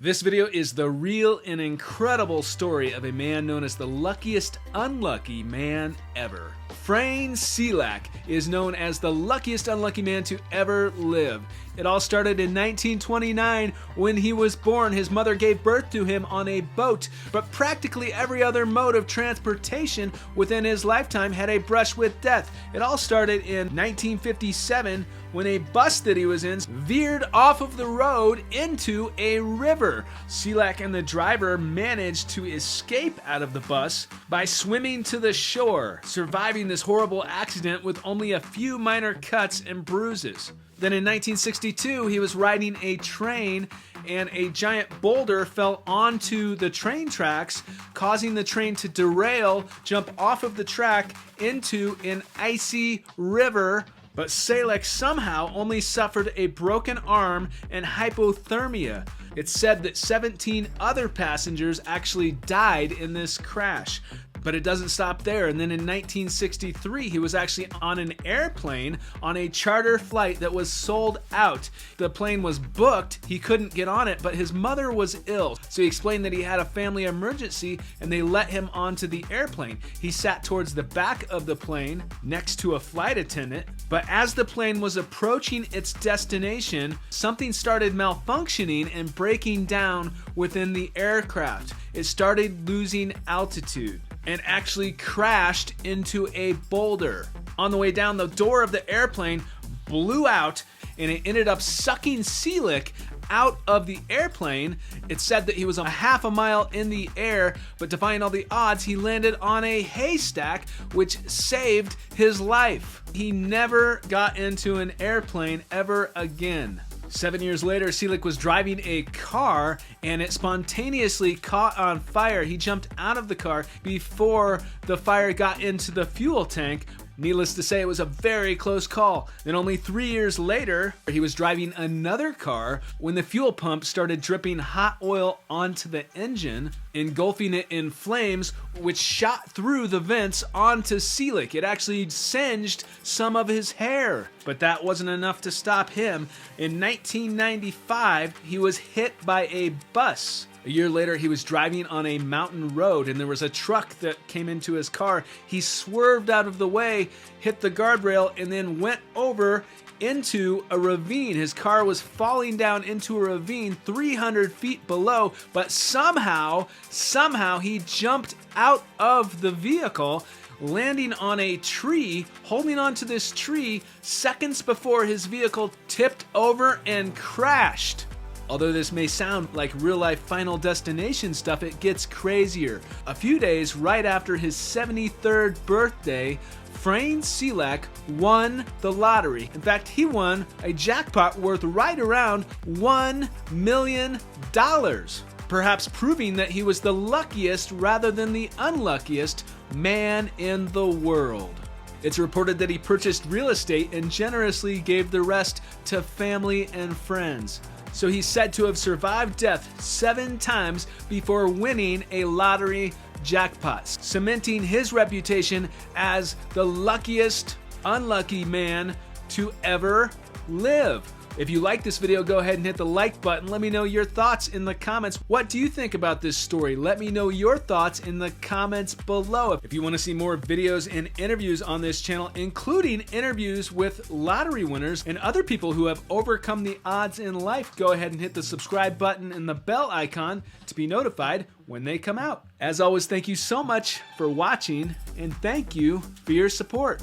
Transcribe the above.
This video is the real and incredible story of a man known as the luckiest unlucky man ever. Frane Selak is known as the luckiest unlucky man to ever live. It all started in 1929 when he was born. His mother gave birth to him on a boat, but practically every other mode of transportation within his lifetime had a brush with death. It all started in 1957 when a bus that he was in veered off of the road into a river. Selak and the driver managed to escape out of the bus by swimming to the shore, surviving this horrible accident with only a few minor cuts and bruises. Then in 1962, he was riding a train and a giant boulder fell onto the train tracks, causing the train to derail, jump off of the track into an icy river. But Selak somehow only suffered a broken arm and hypothermia. It's said that 17 other passengers actually died in this crash. But it doesn't stop there. And then in 1963, he was actually on an airplane on a charter flight that was sold out. The plane was booked. He couldn't get on it, but his mother was ill. So he explained that he had a family emergency and they let him onto the airplane. He sat towards the back of the plane next to a flight attendant. But as the plane was approaching its destination, something started malfunctioning and breaking down within the aircraft. It started losing altitude and actually crashed into a boulder. On the way down, the door of the airplane blew out and it ended up sucking Selak out of the airplane. It said that he was a half a mile in the air, but defying all the odds, he landed on a haystack, which saved his life. He never got into an airplane ever again. 7 years later, Selak was driving a car and it spontaneously caught on fire. He jumped out of the car before the fire got into the fuel tank. Needless to say, it was a very close call. Then only 3 years later, he was driving another car when the fuel pump started dripping hot oil onto the engine, engulfing it in flames, which shot through the vents onto Selak. It actually singed some of his hair. But that wasn't enough to stop him. In 1995, he was hit by a bus. A year later, he was driving on a mountain road and there was a truck that came into his car. He swerved out of the way, hit the guardrail, and then went over into a ravine. His car was falling down into a ravine 300 feet below, but somehow he jumped out of the vehicle, landing on a tree, holding onto this tree seconds before his vehicle tipped over and crashed. Although this may sound like real-life Final Destination stuff, it gets crazier. A few days right after his 73rd birthday, Frane Selak won the lottery. In fact, he won a jackpot worth right around $1 million. Perhaps proving that he was the luckiest rather than the unluckiest man in the world. It's reported that he purchased real estate and generously gave the rest to family and friends. So he's said to have survived death 7 times before winning a lottery jackpot, cementing his reputation as the luckiest unlucky man to ever live. If you like this video, go ahead and hit the like button. Let me know your thoughts in the comments. What do you think about this story? Let me know your thoughts in the comments below. If you want to see more videos and interviews on this channel, including interviews with lottery winners and other people who have overcome the odds in life, go ahead and hit the subscribe button and the bell icon to be notified when they come out. As always, thank you so much for watching and thank you for your support.